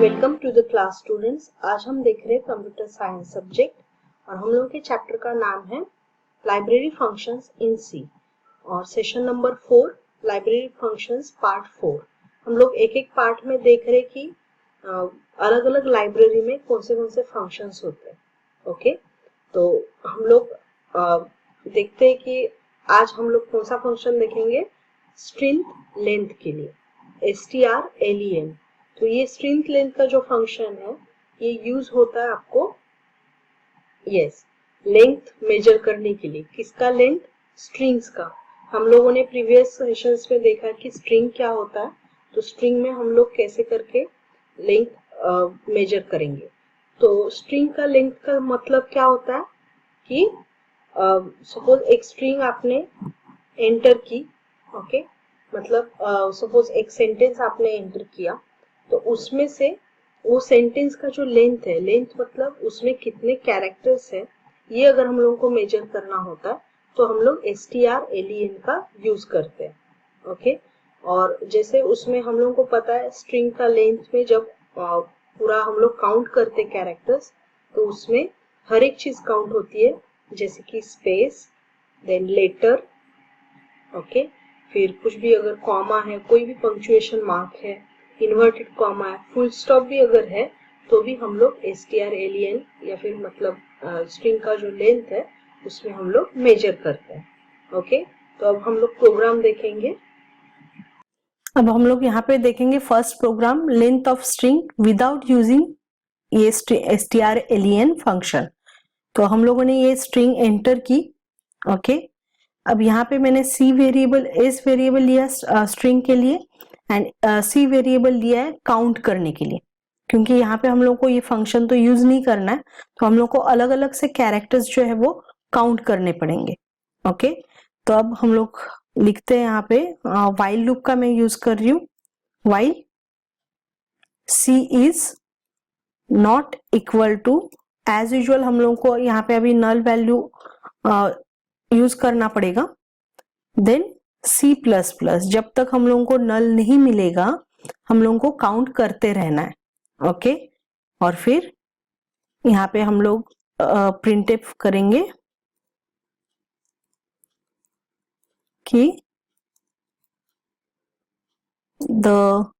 Welcome to the class students. आज हम देख रहे हैं कंप्यूटर साइंस सब्जेक्ट और हम लोग के चैप्टर का नाम है लाइब्रेरी फंक्शंस इन सी और session number 4 library functions part 4। हम लोग एक एक पार्ट में देख रहे कि अलग अलग लाइब्रेरी में कौन से फंक्शंस होते हैं। ओके, तो हम लोग देखते हैं कि आज हम लोग कौन सा फंक्शन देखेंगे स्ट्रिंग लेंथ के लिए strlen। तो ये स्ट्रिंग लेंथ का जो फंक्शन है ये यूज होता है आपको लेंथ मेजर करने के लिए। किसका लेंथ? स्ट्रिंग्स का। हम लोगों ने प्रीवियस सेशंस में देखा कि स्ट्रिंग क्या होता है, तो स्ट्रिंग में हम लोग कैसे करके लेंथ मेजर करेंगे। तो स्ट्रिंग का लेंथ का मतलब क्या होता है कि सपोज एक स्ट्रिंग आपने एंटर की, ओके, मतलब सपोज एक सेंटेंस आपने एंटर किया, तो उसमें से वो सेंटेंस का जो लेंथ है, लेंथ मतलब उसमें कितने कैरेक्टर्स है, ये अगर हम लोगों को मेजर करना होता है तो हम लोग strlen का यूज करते हैं। ओके, और जैसे उसमें हम लोगों को पता है स्ट्रिंग का लेंथ में जब पूरा हम लोग काउंट करते कैरेक्टर्स, तो उसमें हर एक चीज काउंट होती है, जैसे कि स्पेस, देन लेटर, ओके, फिर कुछ भी अगर कॉमा है, कोई भी पंक्चुएशन मार्क है, इन्वर्टेड कॉमा है, फुल स्टॉप भी अगर है, तो भी हम लोग strlen या फिर मतलब स्ट्रिंग का जो लेंथ है उसमें हम लोग मेजर करते हैं। ओके, तो अब हम लोग प्रोग्राम देखेंगे। अब हम लोग यहाँ पे देखेंगे first program length of string without using ये strlen फंक्शन। तो हम लोगों ने ये स्ट्रिंग एंटर की। ओके, अब यहाँ पे मैंने s वेरिएबल लिया स्ट्रिंग के लिए एंड c वेरिएबल लिया है काउंट करने के लिए, क्योंकि यहाँ पे हम लोग को ये फंक्शन तो यूज नहीं करना है, तो हम लोग को अलग अलग से कैरेक्टर्स जो है वो काउंट करने पड़ेंगे। ओके, तो अब हम लोग लिखते हैं यहाँ पे वाइल लूप का मैं यूज कर रही हूँ। While c is not equal to, as usual हम लोग को यहाँ पे अभी नल वैल्यू यूज करना पड़ेगा। देन C++, जब तक हम लोगों को नल नहीं मिलेगा हम लोगों को काउंट करते रहना है। ओके, और फिर यहाँ पे हम लोग प्रिंटफ करेंगे कि the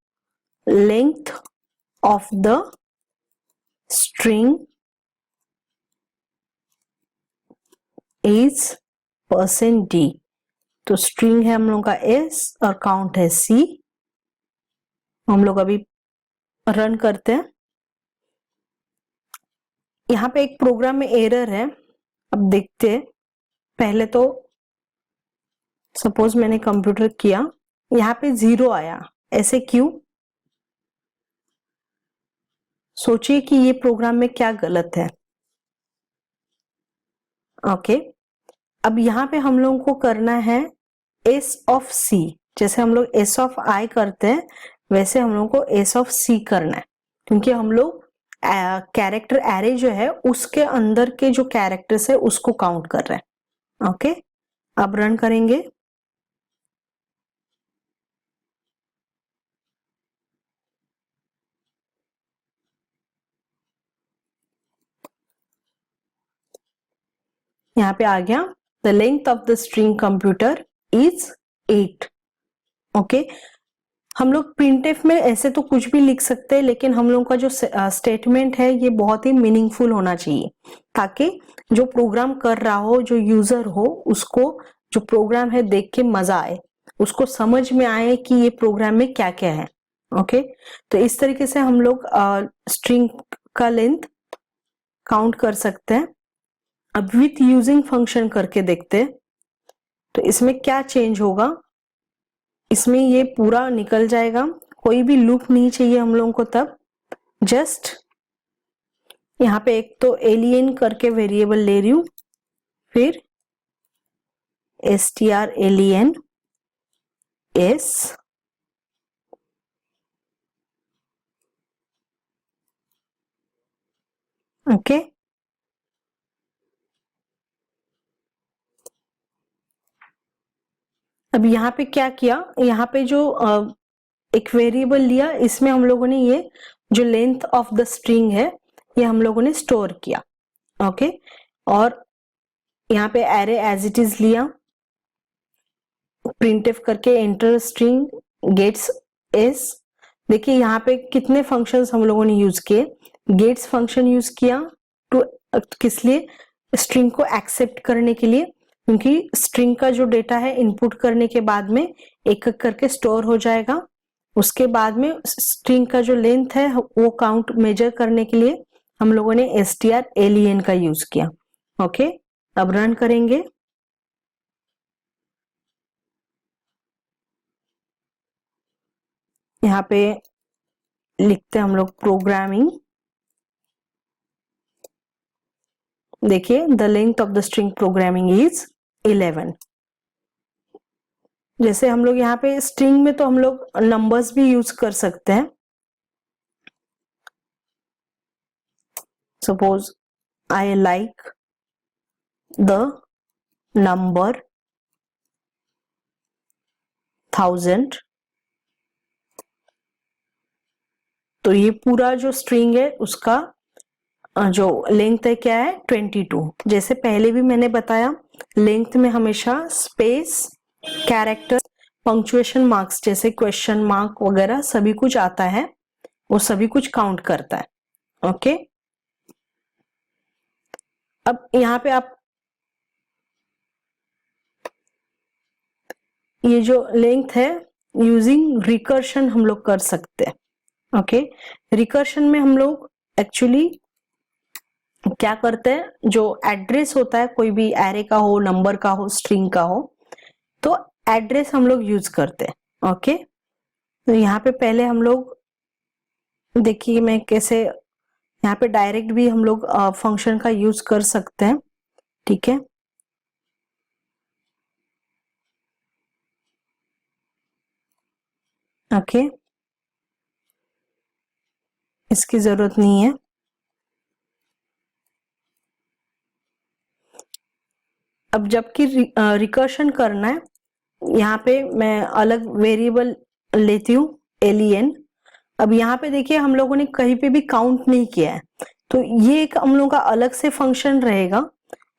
length of the string is %d। तो स्ट्रिंग है हम लोग का s और काउंट है c। हम लोग अभी रन करते हैं। यहाँ पे एक प्रोग्राम में एरर है, अब देखते हैं। पहले तो सपोज मैंने कंप्यूटर किया, यहाँ पे 0 आया, ऐसे क्यों? सोचिए कि ये प्रोग्राम में क्या गलत है। ओके, अब यहाँ पे हम लोगों को करना है s ऑफ c। जैसे हम लोग s ऑफ i करते हैं वैसे हम लोगों को s ऑफ c करना है, क्योंकि हम लोग कैरेक्टर एरे जो है उसके अंदर के जो कैरेक्टर्स है उसको काउंट कर रहे हैं। ओके, अब रन करेंगे। यहाँ पे आ गया the length of the string computer is 8। Okay, हम लोग प्रिंटफ में ऐसे तो कुछ भी लिख सकते हैं, लेकिन हम लोगों का जो स्टेटमेंट है ये बहुत ही मीनिंगफुल होना चाहिए, ताकि जो प्रोग्राम कर रहा हो, जो यूजर हो, उसको जो प्रोग्राम है देख के मजा आए, उसको समझ में आए कि ये प्रोग्राम में क्या क्या है। ओके, तो इस तरीके से हम लोग स्ट्रिंग का लेंथ काउंट कर सकते हैं। अब विथ यूजिंग फंक्शन करके देखते हैं तो इसमें क्या चेंज होगा। इसमें ये पूरा निकल जाएगा, कोई भी लूप नहीं चाहिए हम लोगों को। तब जस्ट यहाँ पे एक तो एलियन करके वेरिएबल ले रही हूं, फिर strlen s, ओके, अब यहाँ पे क्या किया, यहाँ पे जो एक वेरिएबल लिया, इसमें हम लोगों ने ये जो लेंथ ऑफ द स्ट्रिंग है ये हम लोगों ने स्टोर किया। ओके, और यहाँ पे एरे एज इट इज लिया, प्रिंटफ करके एंटर स्ट्रिंग गेट्स एस। देखिए यहाँ पे कितने फंक्शंस हम लोगों ने यूज किए। गेट्स फंक्शन यूज किया टू किस लिए, स्ट्रिंग को एक्सेप्ट करने के लिए, क्योंकि स्ट्रिंग का जो डेटा है इनपुट करने के बाद में एक एक करके स्टोर हो जाएगा। उसके बाद में स्ट्रिंग का जो लेंथ है वो काउंट मेजर करने के लिए हम लोगों ने str_alien का यूज किया। ओके, अब रन करेंगे। यहाँ पे लिखते हैं हम लोग प्रोग्रामिंग। देखिए the length of the string programming is 11। जैसे हम लोग यहाँ पे स्ट्रिंग में तो हम लोग नंबर्स भी यूज कर सकते हैं। Suppose I like the number 1000, तो ये पूरा जो स्ट्रिंग है उसका जो लेंथ है क्या है 22। जैसे पहले भी मैंने बताया, लेंथ में हमेशा स्पेस, कैरेक्टर, पंक्चुएशन मार्क्स जैसे क्वेश्चन मार्क वगैरह सभी कुछ आता है, वो सभी कुछ काउंट करता है। ओके, अब यहाँ पे आप ये जो लेंथ है यूजिंग रिकर्शन हम लोग कर सकते हैं। ओके, रिकर्शन में हम लोग एक्चुअली क्या करते हैं, जो एड्रेस होता है कोई भी एरे का हो, नंबर का हो, स्ट्रिंग का हो, तो एड्रेस हम लोग यूज करते हैं। ओके, तो यहाँ पे पहले हम लोग देखिए मैं कैसे यहाँ पे डायरेक्ट भी हम लोग फंक्शन का यूज कर सकते हैं। ठीक है, ओके, इसकी जरूरत नहीं है। अब जबकि रिकर्शन करना है, यहाँ पे मैं अलग वेरिएबल लेती हूँ एलियन। अब यहाँ पे देखिए हम लोगों ने कहीं पे भी काउंट नहीं किया है, तो ये एक हम लोगों का अलग से फंक्शन रहेगा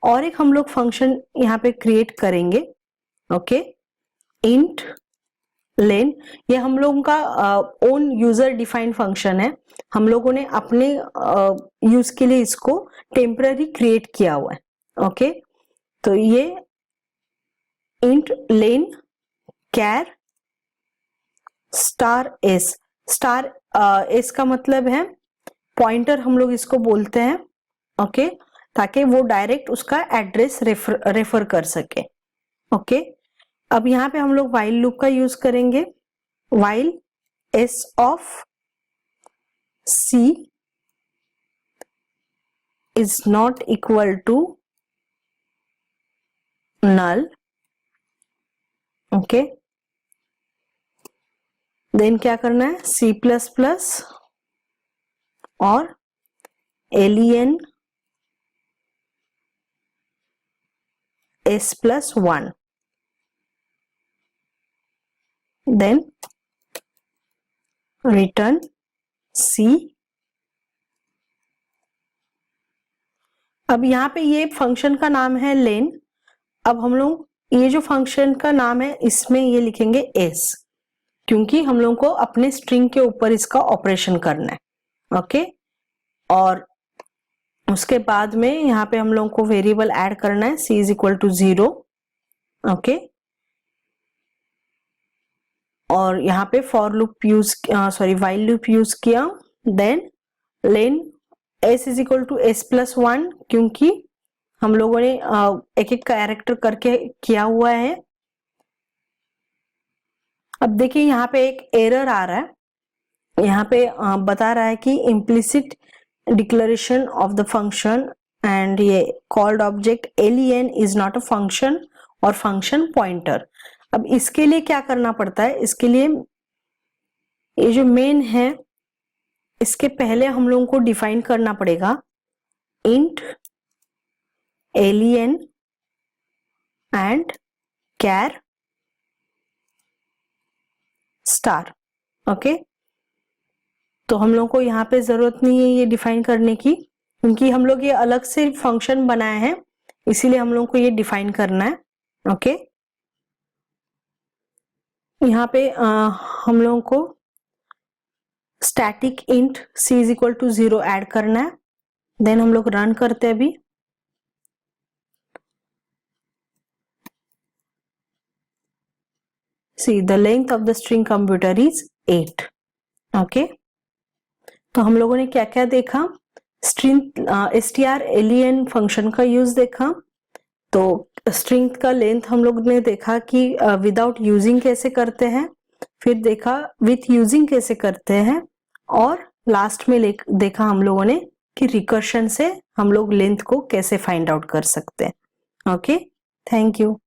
और एक हम लोग फंक्शन यहाँ पे क्रिएट करेंगे। ओके, इंट लेन, ये हम लोगों का ओन यूजर डिफाइंड फंक्शन है। हम लोगों ने अपने यूज के लिए इसको टेम्पररी क्रिएट किया हुआ है। ओके, तो ये इंट लेन कैर स्टार एस, स्टार एस का मतलब है पॉइंटर, हम लोग इसको बोलते हैं। ओके, ताकि वो डायरेक्ट उसका एड्रेस रेफर कर सके। ओके, अब यहाँ पे हम लोग वाइल लूप का यूज करेंगे। While s of c is not equal to null. Okay, then क्या करना है, सी प्लस प्लस और एलियन s plus 1, then return c। अब यहाँ पे ये फंक्शन का नाम है लेन। अब हम लोग ये जो फंक्शन का नाम है इसमें ये लिखेंगे s, क्योंकि हम लोग को अपने स्ट्रिंग के ऊपर इसका ऑपरेशन करना है। ओके, और उसके बाद में यहाँ पे हम लोग को वेरिएबल ऐड करना है, c is equal to 0। Okay, और यहाँ पे for loop use while loop use किया। Then len s is equal to s plus 1, क्योंकि हम लोगों ने एक एक कैरेक्टर करके किया हुआ है। अब देखिए यहाँ पे एक एरर आ रहा है, यहाँ पे बता रहा है कि implicit declaration of the function and ये called object alien is not a function और फंक्शन पॉइंटर। अब इसके लिए क्या करना पड़ता है, इसके लिए ये जो मेन है इसके पहले हम लोगों को डिफाइन करना पड़ेगा इंट एलियन एंड कैर स्टार। ओके, तो हम लोग को यहाँ पे जरूरत नहीं है ये डिफाइन करने की, क्योंकि हम लोग ये अलग से फंक्शन बनाए हैं, इसीलिए हम लोग को ये डिफाइन करना है। ओके, यहाँ पे हम लोगों को static int c is equal to 0 add करना है। देन हम लोग रन करते हैं अभी। See the length of the string computer is 8। Okay, तो हम लोगों ने क्या क्या देखा, स्ट्रिंग strlen फंक्शन का यूज देखा, तो स्ट्रिंग का लेंथ हम लोग ने देखा कि विदाउट यूजिंग कैसे करते हैं, फिर देखा विथ यूजिंग कैसे करते हैं, और लास्ट में देखा हम लोगों ने कि रिकर्शन से हम लोग लेंथ को कैसे फाइंड आउट कर सकते हैं। Okay, thank you.